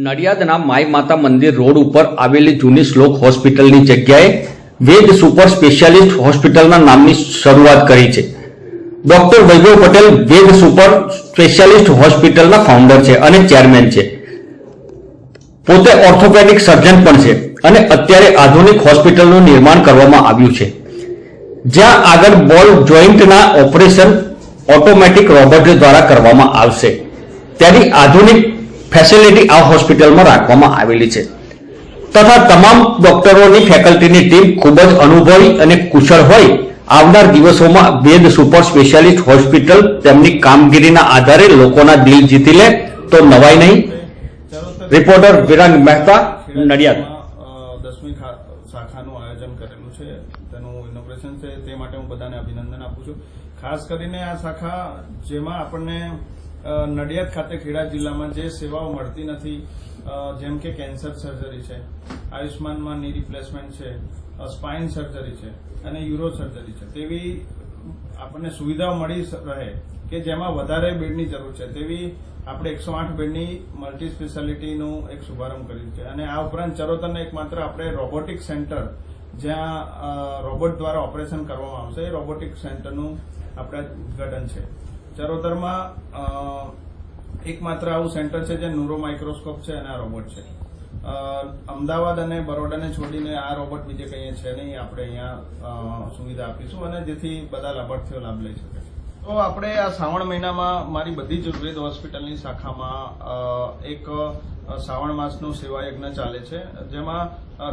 નડિયાદના my માતા મંદિર road ઉપર આવેલી જૂની શ્લોક હોસ્પિટલની જગ્યાએ વેદ સુપર સ્પેશિયાલિસ્ટ હોસ્પિટલના નામની શરૂઆત કરી છે. ડોક્ટર વૈભવ પટેલ વેદ સુપર સ્પેશિયાલિસ્ટ હોસ્પિટલના ફાઉન્ડર છે અને ચેરમેન છે. પોતે ઓર્થોપેડિક સર્જન પણ છે અને અત્યારે આધુનિક હોસ્પિટલનું નિર્માણ કરવામાં આવ્યું છે, જ્યાં આગળ બોલ જોઇન્ટના ઓપરેશન ઓટોમેટિક રોબોટ દ્વારા કરવામાં આવશે. તેની આધુનિક ફેસિલિટી આ હોસ્પિટલમાં રાખવામાં આવેલી છે તથા તમામ ડોક્ટરોની ફેકલ્ટીની ટીમ ખૂબ જ અનુભવી અને કુશળ હોય આવનાર દિવસોમાં વેદ સુપર સ્પેશિયાલિસ્ટ હોસ્પિટલ તેમની કામગીરીના આધારે લોકોના દિલ જીતી લે તો નવાઈ નહીં. રિપોર્ટર વિરાંગ મહેતા, નડિયાદ. 10મી શાખાનું આયોજન કરેલું છે, તેનું ઇનોગ્રેશન છે, તે માટે હું બધાને અભિનંદન આપું છું. ખાસ કરીને આ શાખા જેમાં આપણને નડિયાદ ખાતે ખેડા જિલ્લામાં જે સેવાઓ મળતી નથી, જેમ કે કેન્સર સર્જરી છે, આયુષ્માનમાં ની રિપ્લેસમેન્ટ છે, સ્પાઇન સર્જરી છે અને યુરો સર્જરી છે, તેવી આપણને સુવિધાઓ મળી રહે કે જેમાં વધારે બેડની જરૂર છે, તેવી આપણે 108 બેડની મલ્ટી સ્પેશિયાલિટીનું એક શુભારંભ કર્યું છે. અને આ ઉપરાંત ચરોતરને એકમાત્ર આપણે રોબોટિક સેન્ટર, જ્યાં રોબોટ દ્વારા ઓપરેશન કરવામાં આવશે, એ રોબોટિક સેન્ટરનું આપણે ઉદઘાટન છે. ચરોતરમાં એકમાત્ર આવું સેન્ટર છે જે ન્યુરો માઇક્રોસ્કોપ છે અને આ રોબોટ છે. અમદાવાદ અને બરોડાને છોડીને આ રોબોટ બીજે કંઈ છે નહીં. આપણે અહીંયા સુવિધા આપીશું અને જેથી બધા લાભાર્થીઓ લાભ લઈ શકે. તો આપણે આ શ્રાવણ મહિનામાં મારી બધી જ વેદ હોસ્પિટલની શાખામાં એક શ્રાવણ માસનું સેવા યજ્ઞ ચાલે છે, જેમાં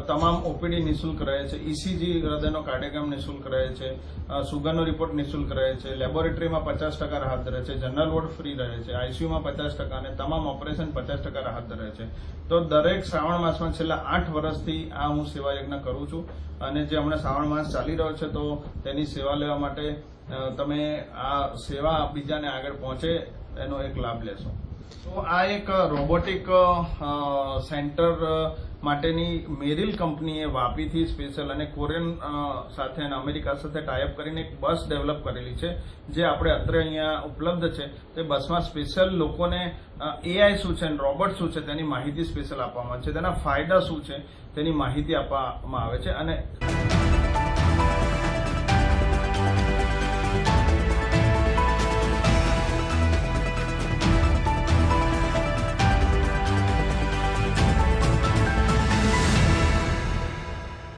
તમામ ઓપીડી નિઃશુલ્ક રહે છે, ઈસીજી હૃદયનો કાર્ડિયોગ્રામ નિઃશુલ્ક રહે છે, સુગરનો રિપોર્ટ નિઃશુલ્ક રહે છે, લેબોરેટરીમાં 50% રાહત રહે છે, જનરલ વોર્ડ ફ્રી રહે છે, આઈસીયુમાં 50% અને તમામ ઓપરેશન 50% રાહત રહે છે. તો દરેક શ્રાવણ માસમાં છેલ્લા 8 વર્ષથી આ હું સેવા યજ્ઞ કરું છું અને જે હમણાં શ્રાવણ માસ ચાલી રહ્યો છે, તો તેની સેવા લેવા માટે તમે આ સેવા બીજાને આગળ પહોંચે એનો એક લાભ લેશો. તો આ એક રોબોટિક સેન્ટર માટેની મેરિલ કંપનીએ વાપીથી સ્પેશિયલ અને કોરિયન સાથે અને અમેરિકા સાથે ટાઈઅપ કરીને એક બસ ડેવલપ કરેલી છે, જે આપણે અત્રે અહીંયા ઉપલબ્ધ છે. તે બસમાં સ્પેશિયલ લોકોને એઆઈ શું છે, રોબોટ શું છે, તેની માહિતી સ્પેશિયલ આપવામાં આવે છે, તેના ફાયદા શું છે તેની માહિતી આપવામાં આવે છે. અને